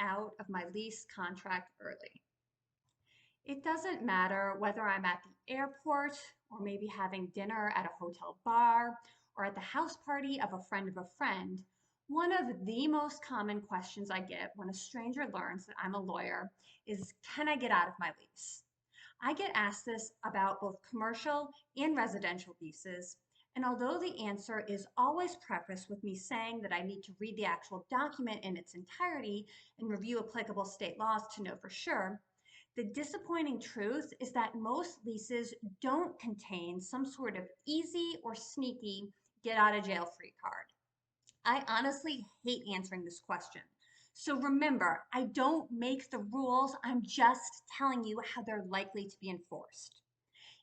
out of my lease contract early. It doesn't matter whether I'm at the airport or maybe having dinner at a hotel bar or at the house party of a friend of a friend. One of the most common questions I get when a stranger learns that I'm a lawyer is, can I get out of my lease? I get asked this about both commercial and residential leases, and although the answer is always prefaced with me saying that I need to read the actual document in its entirety and review applicable state laws to know for sure, the disappointing truth is that most leases don't contain some sort of easy or sneaky get out of jail free card. I honestly hate answering this question. So remember, I don't make the rules, I'm just telling you how they're likely to be enforced.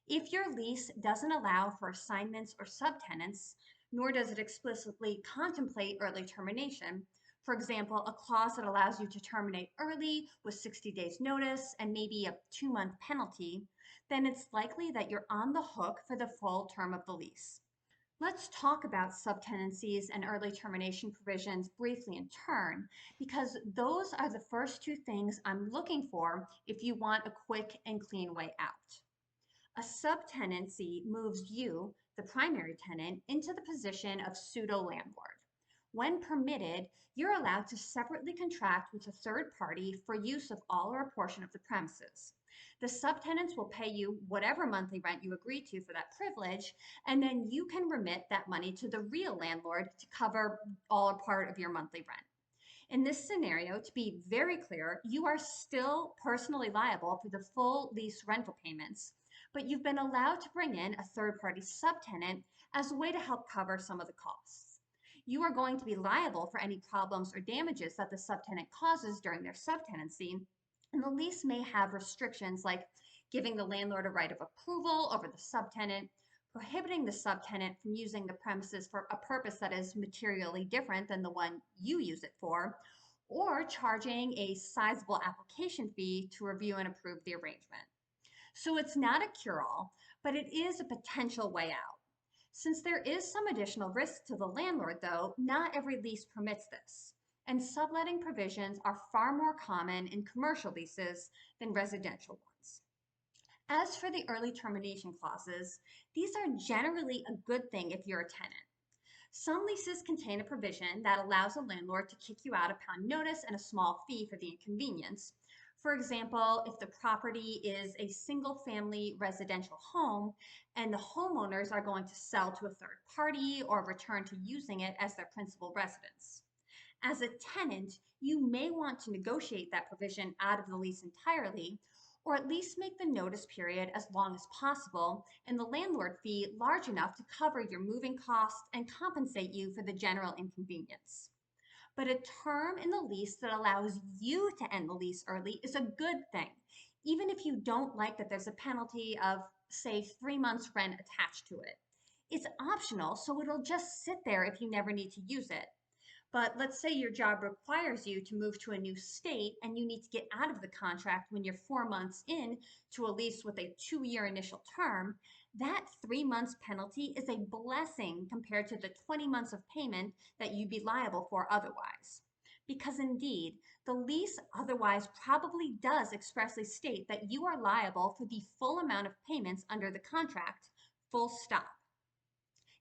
If your lease doesn't allow for assignments or subtenants, nor does it explicitly contemplate early termination, for example, a clause that allows you to terminate early with 60 days notice and maybe a 2-month penalty, then it's likely that you're on the hook for the full term of the lease. Let's talk about subtenancies and early termination provisions briefly in turn, because those are the first two things I'm looking for if you want a quick and clean way out. A subtenancy moves you, the primary tenant, into the position of pseudo-landlord. When permitted, you're allowed to separately contract with a third party for use of all or a portion of the premises. The subtenants will pay you whatever monthly rent you agree to for that privilege, and then you can remit that money to the real landlord to cover all or part of your monthly rent. In this scenario, to be very clear, you are still personally liable for the full lease rental payments, but you've been allowed to bring in a third-party subtenant as a way to help cover some of the costs. You are going to be liable for any problems or damages that the subtenant causes during their subtenancy, and the lease may have restrictions like giving the landlord a right of approval over the subtenant, prohibiting the subtenant from using the premises for a purpose that is materially different than the one you use it for, or charging a sizable application fee to review and approve the arrangement. So it's not a cure-all, but it is a potential way out. Since there is some additional risk to the landlord, though, not every lease permits this, and subletting provisions are far more common in commercial leases than residential ones. As for the early termination clauses, these are generally a good thing if you're a tenant. Some leases contain a provision that allows a landlord to kick you out upon notice and a small fee for the inconvenience. For example, if the property is a single-family residential home and the homeowners are going to sell to a third party or return to using it as their principal residence. As a tenant, you may want to negotiate that provision out of the lease entirely, or at least make the notice period as long as possible and the landlord fee large enough to cover your moving costs and compensate you for the general inconvenience. But a term in the lease that allows you to end the lease early is a good thing, even if you don't like that there's a penalty of, say, 3 months rent attached to it. It's optional, so it'll just sit there if you never need to use it. But let's say your job requires you to move to a new state and you need to get out of the contract when you're 4 months in to a lease with a 2-year initial term. That 3 months penalty is a blessing compared to the 20 months of payment that you'd be liable for otherwise. Because indeed, the lease otherwise probably does expressly state that you are liable for the full amount of payments under the contract, full stop.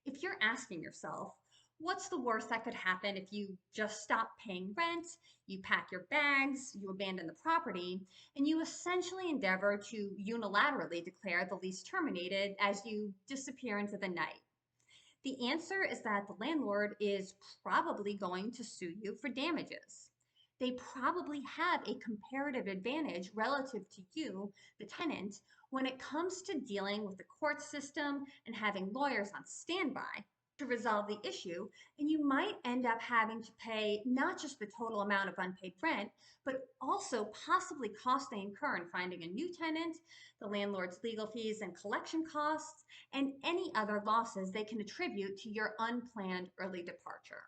If you're asking yourself, what's the worst that could happen if you just stop paying rent, you pack your bags, you abandon the property, and you essentially endeavor to unilaterally declare the lease terminated as you disappear into the night? The answer is that the landlord is probably going to sue you for damages. They probably have a comparative advantage relative to you, the tenant, when it comes to dealing with the court system and having lawyers on standby to resolve the issue, and you might end up having to pay not just the total amount of unpaid rent, but also possibly costs they incur in finding a new tenant, the landlord's legal fees and collection costs, and any other losses they can attribute to your unplanned early departure.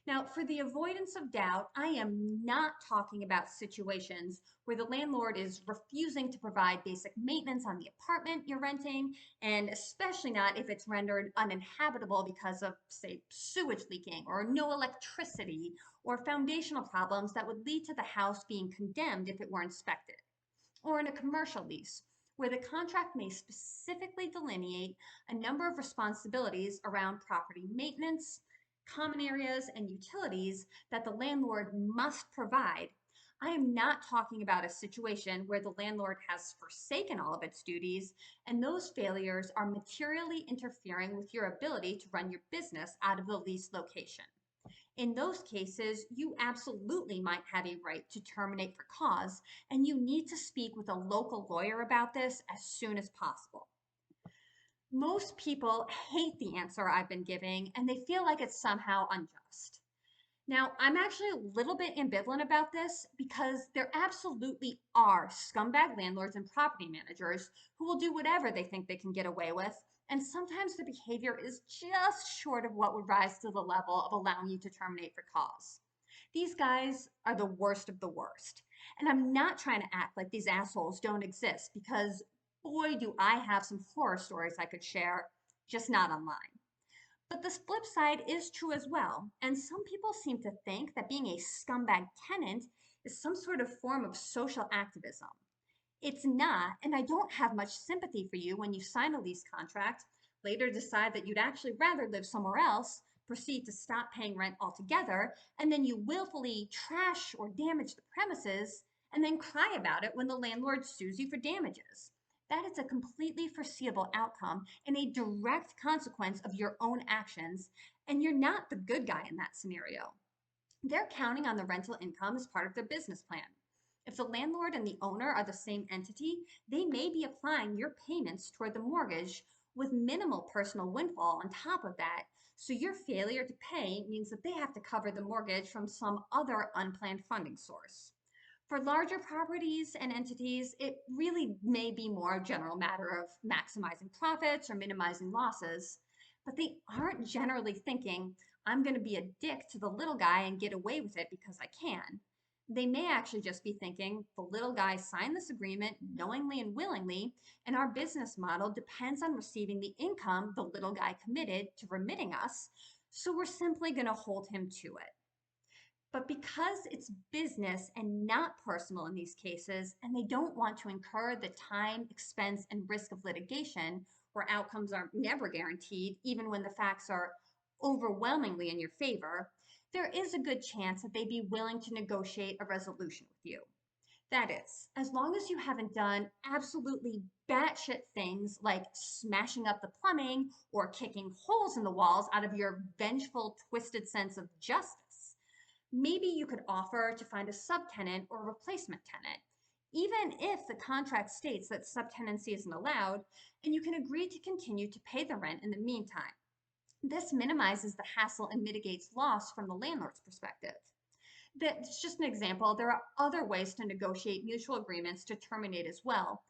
Now, for the avoidance of doubt, I am not talking about situations where the landlord is refusing to provide basic maintenance on the apartment you're renting, and especially not if it's rendered uninhabitable because of, say, sewage leaking or no electricity or foundational problems that would lead to the house being condemned if it were inspected. Or in a commercial lease, where the contract may specifically delineate a number of responsibilities around property maintenance, common areas, and utilities that the landlord must provide. I am not talking about a situation where the landlord has forsaken all of its duties and those failures are materially interfering with your ability to run your business out of the lease location. In those cases, you absolutely might have a right to terminate for cause, and you need to speak with a local lawyer about this as soon as possible. Most people hate the answer I've been giving, and they feel like it's somehow unjust. Now, I'm actually a little bit ambivalent about this because there absolutely are scumbag landlords and property managers who will do whatever they think they can get away with, and sometimes the behavior is just short of what would rise to the level of allowing you to terminate for cause. These guys are the worst of the worst. And I'm not trying to act like these assholes don't exist because boy, do I have some horror stories I could share, just not online. But the flip side is true as well. And some people seem to think that being a scumbag tenant is some sort of form of social activism. It's not, and I don't have much sympathy for you when you sign a lease contract, later decide that you'd actually rather live somewhere else, proceed to stop paying rent altogether, and then you willfully trash or damage the premises, and then cry about it when the landlord sues you for damages. That is a completely foreseeable outcome and a direct consequence of your own actions, and you're not the good guy in that scenario. They're counting on the rental income as part of their business plan. If the landlord and the owner are the same entity, they may be applying your payments toward the mortgage with minimal personal windfall on top of that. So your failure to pay means that they have to cover the mortgage from some other unplanned funding source. For larger properties and entities, it really may be more a general matter of maximizing profits or minimizing losses, but they aren't generally thinking, I'm going to be a dick to the little guy and get away with it because I can. They may actually just be thinking, the little guy signed this agreement knowingly and willingly, and our business model depends on receiving the income the little guy committed to remitting us, so we're simply going to hold him to it. But because it's business and not personal in these cases, and they don't want to incur the time, expense, and risk of litigation, where outcomes are never guaranteed, even when the facts are overwhelmingly in your favor, there is a good chance that they'd be willing to negotiate a resolution with you. That is, as long as you haven't done absolutely batshit things like smashing up the plumbing or kicking holes in the walls out of your vengeful, twisted sense of justice. Maybe you could offer to find a subtenant or replacement tenant, even if the contract states that subtenancy isn't allowed, and you can agree to continue to pay the rent in the meantime. This minimizes the hassle and mitigates loss from the landlord's perspective. That's just an example. There are other ways to negotiate mutual agreements to terminate as well,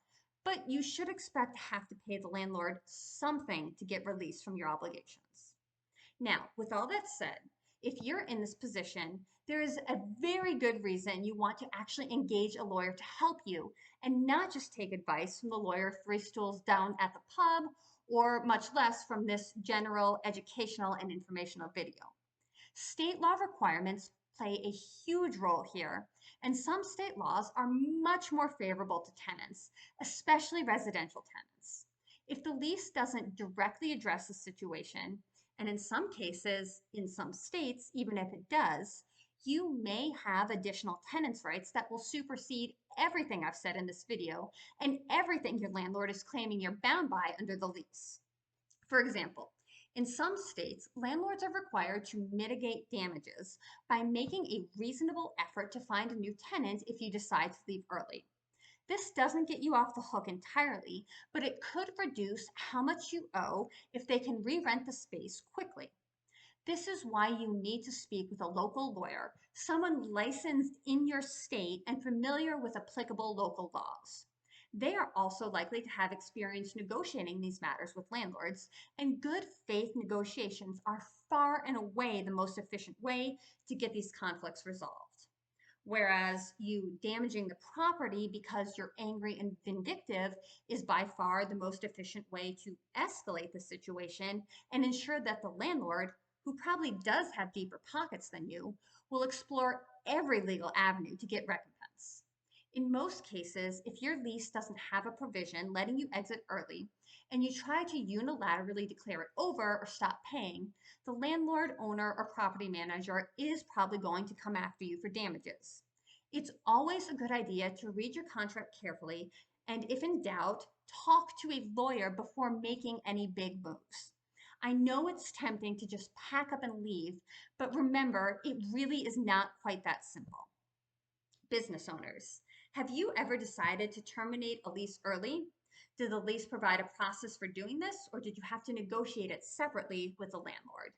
but you should expect to have to pay the landlord something to get released from your obligations. Now, with all that said, if you're in this position, there is a very good reason you want to actually engage a lawyer to help you and not just take advice from the lawyer three stools down at the pub or much less from this general educational and informational video. State law requirements play a huge role here, and some state laws are much more favorable to tenants, especially residential tenants. If the lease doesn't directly address the situation, and in some cases, in some states, even if it does, you may have additional tenants' rights that will supersede everything I've said in this video and everything your landlord is claiming you're bound by under the lease. For example, in some states, landlords are required to mitigate damages by making a reasonable effort to find a new tenant if you decide to leave early. This doesn't get you off the hook entirely, but it could reduce how much you owe if they can re-rent the space quickly. This is why you need to speak with a local lawyer, someone licensed in your state and familiar with applicable local laws. They are also likely to have experience negotiating these matters with landlords, and good faith negotiations are far and away the most efficient way to get these conflicts resolved. Whereas you damaging the property because you're angry and vindictive is by far the most efficient way to escalate the situation and ensure that the landlord, who probably does have deeper pockets than you, will explore every legal avenue to get recompense. In most cases, if your lease doesn't have a provision letting you exit early and you try to unilaterally declare it over or stop paying, the landlord, owner, or property manager is probably going to come after you for damages. It's always a good idea to read your contract carefully and, if in doubt, talk to a lawyer before making any big moves. I know it's tempting to just pack up and leave, but remember, it really is not quite that simple. Business owners, have you ever decided to terminate a lease early? Did the lease provide a process for doing this, or did you have to negotiate it separately with the landlord?